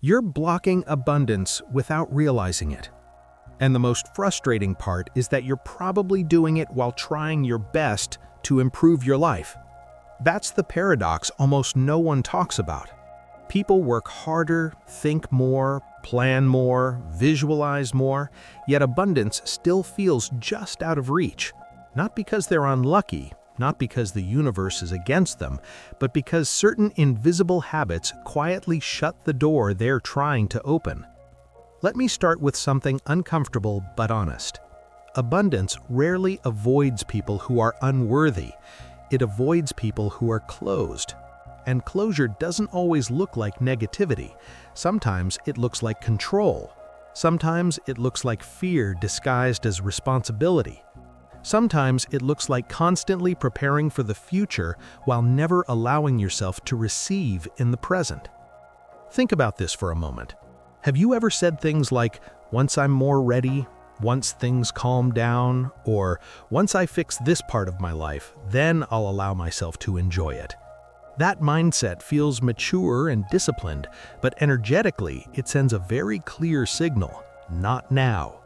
You're blocking abundance without realizing it. And the most frustrating part is that you're probably doing it while trying your best to improve your life. That's the paradox almost no one talks about. People work harder, think more, plan more, visualize more, yet abundance still feels just out of reach. Not because they're unlucky, not because the universe is against them, but because certain invisible habits quietly shut the door they're trying to open. Let me start with something uncomfortable but honest. Abundance rarely avoids people who are unworthy. It avoids people who are closed. And closure doesn't always look like negativity. Sometimes it looks like control. Sometimes it looks like fear disguised as responsibility. Sometimes it looks like constantly preparing for the future while never allowing yourself to receive in the present. Think about this for a moment. Have you ever said things like, "Once I'm more ready," "Once things calm down," or "Once I fix this part of my life, then I'll allow myself to enjoy it"? That mindset feels mature and disciplined, but energetically it sends a very clear signal: not now.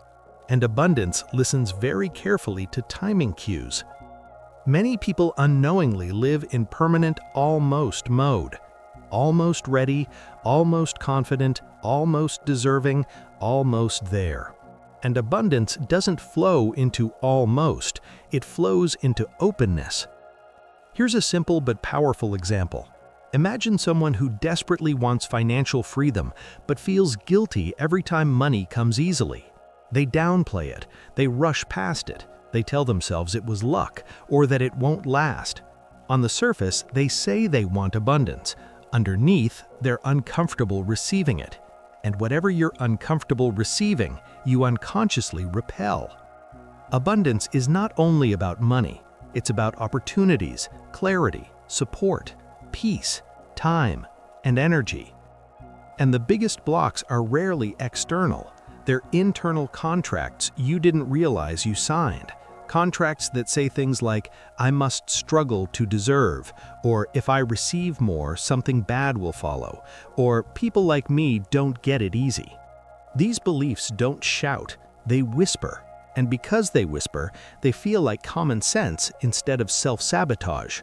And abundance listens very carefully to timing cues. Many people unknowingly live in permanent almost mode. Almost ready, almost confident, almost deserving, almost there. And abundance doesn't flow into almost, it flows into openness. Here's a simple but powerful example. Imagine someone who desperately wants financial freedom, but feels guilty every time money comes easily. They downplay it, they rush past it, they tell themselves it was luck, or that it won't last. On the surface, they say they want abundance. Underneath, they're uncomfortable receiving it. And whatever you're uncomfortable receiving, you unconsciously repel. Abundance is not only about money. It's about opportunities, clarity, support, peace, time, and energy. And the biggest blocks are rarely external. They're internal contracts you didn't realize you signed. Contracts that say things like, "I must struggle to deserve," or "If I receive more, something bad will follow," or "People like me don't get it easy." These beliefs don't shout, they whisper. And because they whisper, they feel like common sense instead of self-sabotage.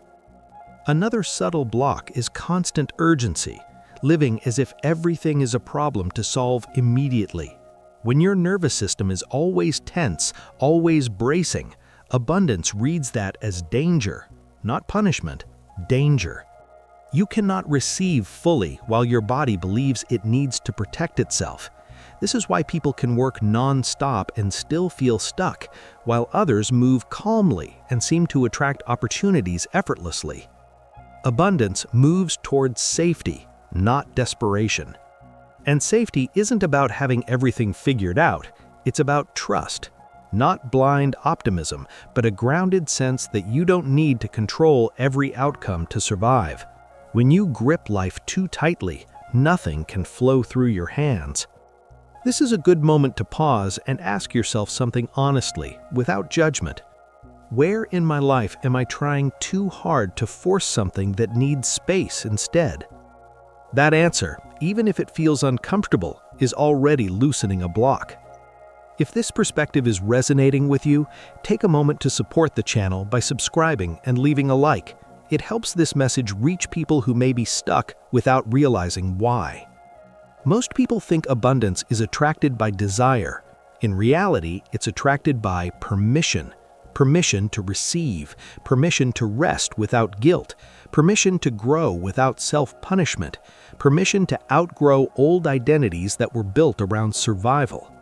Another subtle block is constant urgency, living as if everything is a problem to solve immediately. When your nervous system is always tense, always bracing, abundance reads that as danger, not punishment, danger. You cannot receive fully while your body believes it needs to protect itself. This is why people can work non-stop and still feel stuck, while others move calmly and seem to attract opportunities effortlessly. Abundance moves towards safety, not desperation. And safety isn't about having everything figured out, it's about trust. Not blind optimism, but a grounded sense that you don't need to control every outcome to survive. When you grip life too tightly, nothing can flow through your hands. This is a good moment to pause and ask yourself something honestly, without judgment. Where in my life am I trying too hard to force something that needs space instead? That answer, even if it feels uncomfortable, is already loosening a block. If this perspective is resonating with you, take a moment to support the channel by subscribing and leaving a like. It helps this message reach people who may be stuck without realizing why. Most people think abundance is attracted by desire. In reality, it's attracted by permission. Permission to receive, permission to rest without guilt, permission to grow without self-punishment, permission to outgrow old identities that were built around survival.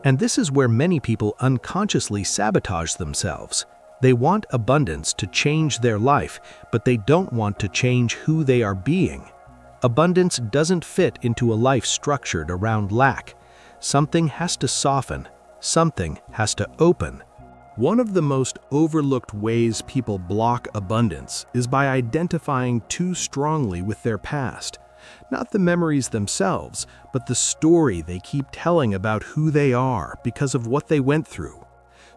And this is where many people unconsciously sabotage themselves. They want abundance to change their life, but they don't want to change who they are being. Abundance doesn't fit into a life structured around lack. Something has to soften. Something has to open. One of the most overlooked ways people block abundance is by identifying too strongly with their past. Not the memories themselves, but the story they keep telling about who they are because of what they went through.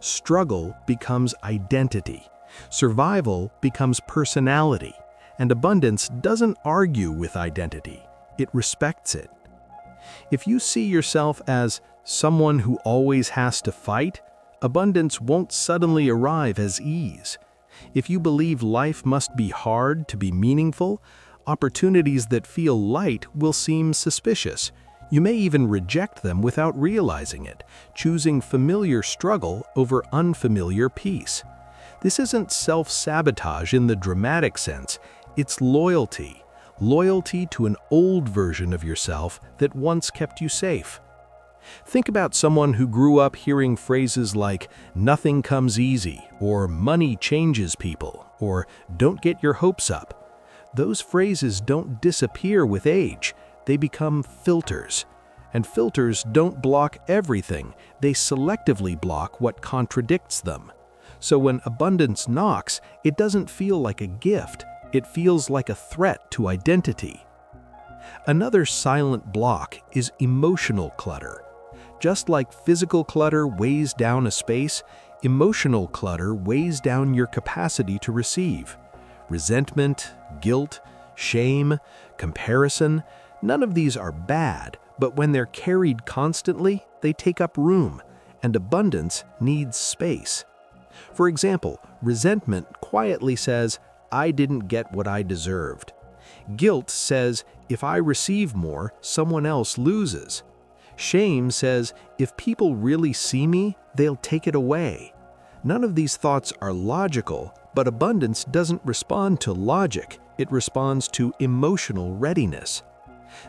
Struggle becomes identity. Survival becomes personality. And abundance doesn't argue with identity, it respects it. If you see yourself as someone who always has to fight, abundance won't suddenly arrive as ease. If you believe life must be hard to be meaningful, opportunities that feel light will seem suspicious. You may even reject them without realizing it, choosing familiar struggle over unfamiliar peace. This isn't self-sabotage in the dramatic sense, it's loyalty. Loyalty to an old version of yourself that once kept you safe. Think about someone who grew up hearing phrases like, "nothing comes easy," or "money changes people," or "don't get your hopes up." Those phrases don't disappear with age, they become filters. And filters don't block everything, they selectively block what contradicts them. So when abundance knocks, it doesn't feel like a gift, it feels like a threat to identity. Another silent block is emotional clutter. Just like physical clutter weighs down a space, emotional clutter weighs down your capacity to receive. Resentment, guilt, shame, comparison, none of these are bad, but when they're carried constantly, they take up room, and abundance needs space. For example, resentment quietly says, "I didn't get what I deserved." Guilt says, "If I receive more, someone else loses." Shame says, "If people really see me, they'll take it away." None of these thoughts are logical, but abundance doesn't respond to logic, it responds to emotional readiness.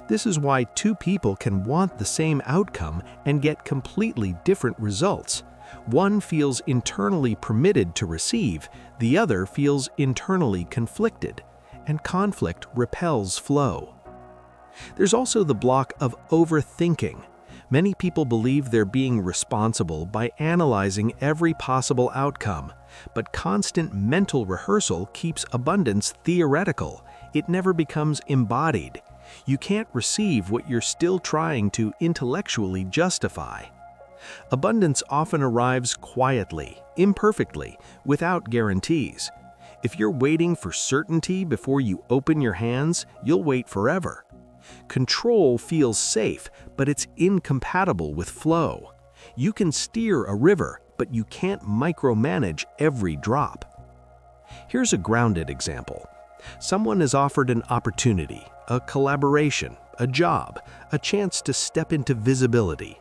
This is why two people can want the same outcome and get completely different results. One feels internally permitted to receive, the other feels internally conflicted, and conflict repels flow. There's also the block of overthinking. Many people believe they're being responsible by analyzing every possible outcome, but constant mental rehearsal keeps abundance theoretical. It never becomes embodied. You can't receive what you're still trying to intellectually justify. Abundance often arrives quietly, imperfectly, without guarantees. If you're waiting for certainty before you open your hands, you'll wait forever. Control feels safe, but it's incompatible with flow. You can steer a river, but you can't micromanage every drop. Here's a grounded example. Someone is offered an opportunity, a collaboration, a job, a chance to step into visibility.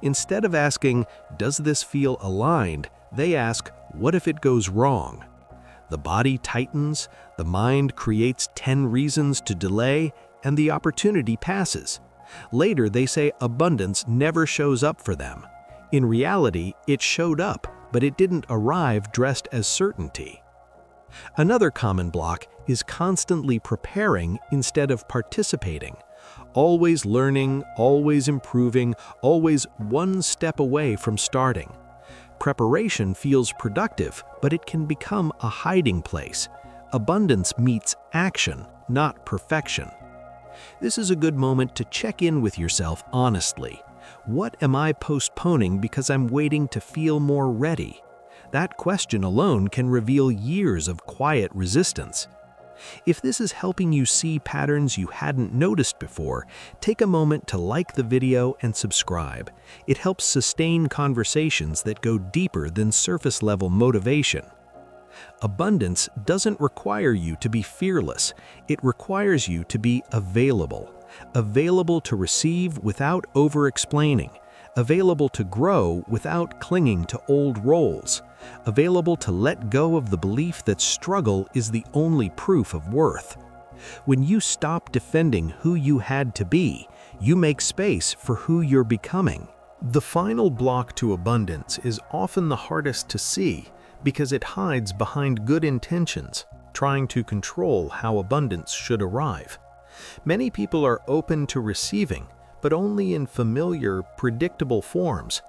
Instead of asking, "Does this feel aligned?" they ask, "What if it goes wrong?" The body tightens, the mind creates 10 reasons to delay, and the opportunity passes. Later, they say abundance never shows up for them. In reality, it showed up, but it didn't arrive dressed as certainty. Another common block is constantly preparing instead of participating. Always learning, always improving, always one step away from starting. Preparation feels productive, but it can become a hiding place. Abundance meets action, not perfection. This is a good moment to check in with yourself honestly. What am I postponing because I'm waiting to feel more ready? That question alone can reveal years of quiet resistance. If this is helping you see patterns you hadn't noticed before, take a moment to like the video and subscribe. It helps sustain conversations that go deeper than surface-level motivation. Abundance doesn't require you to be fearless. It requires you to be available. Available to receive without over-explaining. Available to grow without clinging to old roles. Available to let go of the belief that struggle is the only proof of worth. When you stop defending who you had to be, you make space for who you're becoming. The final block to abundance is often the hardest to see because it hides behind good intentions, trying to control how abundance should arrive. Many people are open to receiving, but only in familiar, predictable forms.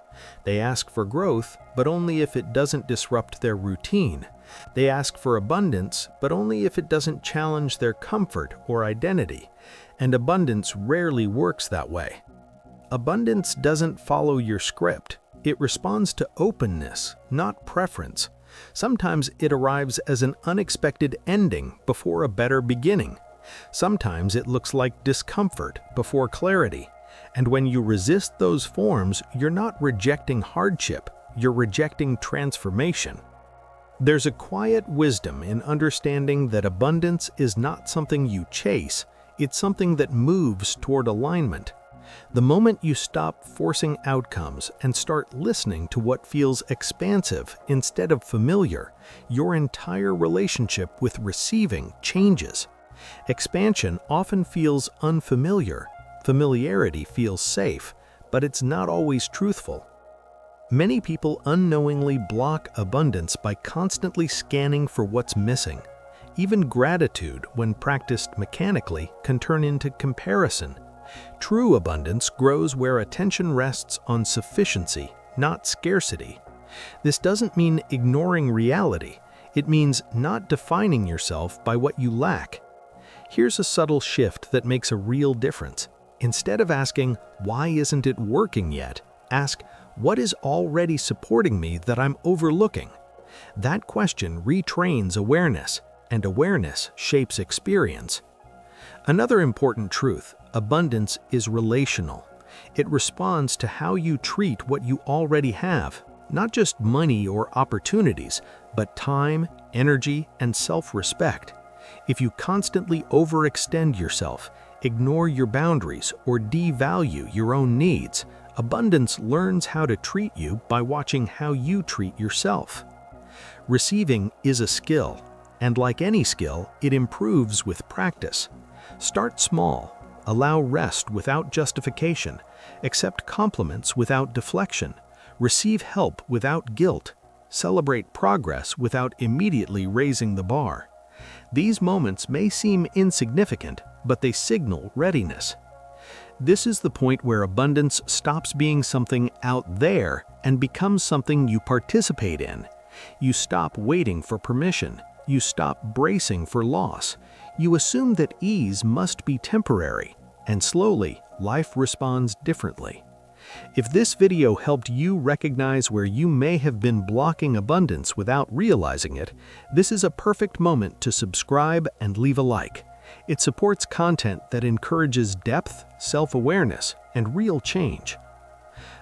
They ask for growth, but only if it doesn't disrupt their routine. They ask for abundance, but only if it doesn't challenge their comfort or identity. And abundance rarely works that way. Abundance doesn't follow your script. It responds to openness, not preference. Sometimes it arrives as an unexpected ending before a better beginning. Sometimes it looks like discomfort before clarity. And when you resist those forms, you're not rejecting hardship, you're rejecting transformation. There's a quiet wisdom in understanding that abundance is not something you chase, it's something that moves toward alignment. The moment you stop forcing outcomes and start listening to what feels expansive instead of familiar, your entire relationship with receiving changes. Expansion often feels unfamiliar. Familiarity feels safe, but it's not always truthful. Many people unknowingly block abundance by constantly scanning for what's missing. Even gratitude, when practiced mechanically, can turn into comparison. True abundance grows where attention rests on sufficiency, not scarcity. This doesn't mean ignoring reality. It means not defining yourself by what you lack. Here's a subtle shift that makes a real difference. Instead of asking, "Why isn't it working yet?" ask, "What is already supporting me that I'm overlooking?" That question retrains awareness, and awareness shapes experience. Another important truth: abundance is relational. It responds to how you treat what you already have, not just money or opportunities, but time, energy, and self-respect. If you constantly overextend yourself, ignore your boundaries, or devalue your own needs, abundance learns how to treat you by watching how you treat yourself. Receiving is a skill, and like any skill, it improves with practice. Start small. Allow rest without justification. Accept compliments without deflection. Receive help without guilt. Celebrate progress without immediately raising the bar. These moments may seem insignificant, but they signal readiness. This is the point where abundance stops being something out there and becomes something you participate in. You stop waiting for permission. You stop bracing for loss. You assume that ease must be temporary, and slowly, life responds differently. If this video helped you recognize where you may have been blocking abundance without realizing it, this is a perfect moment to subscribe and leave a like. It supports content that encourages depth, self-awareness, and real change.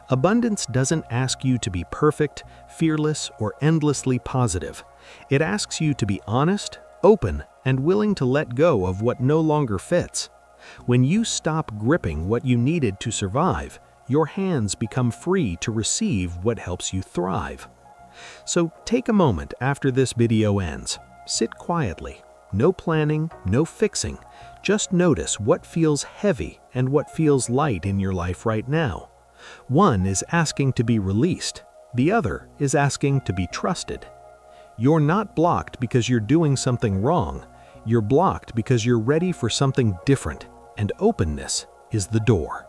Abundance doesn't ask you to be perfect, fearless, or endlessly positive. It asks you to be honest, open, and willing to let go of what no longer fits. When you stop gripping what you needed to survive, your hands become free to receive what helps you thrive. So take a moment after this video ends. Sit quietly. No planning, no fixing. Just notice what feels heavy and what feels light in your life right now. One is asking to be released. The other is asking to be trusted. You're not blocked because you're doing something wrong. You're blocked because you're ready for something different, and openness is the door.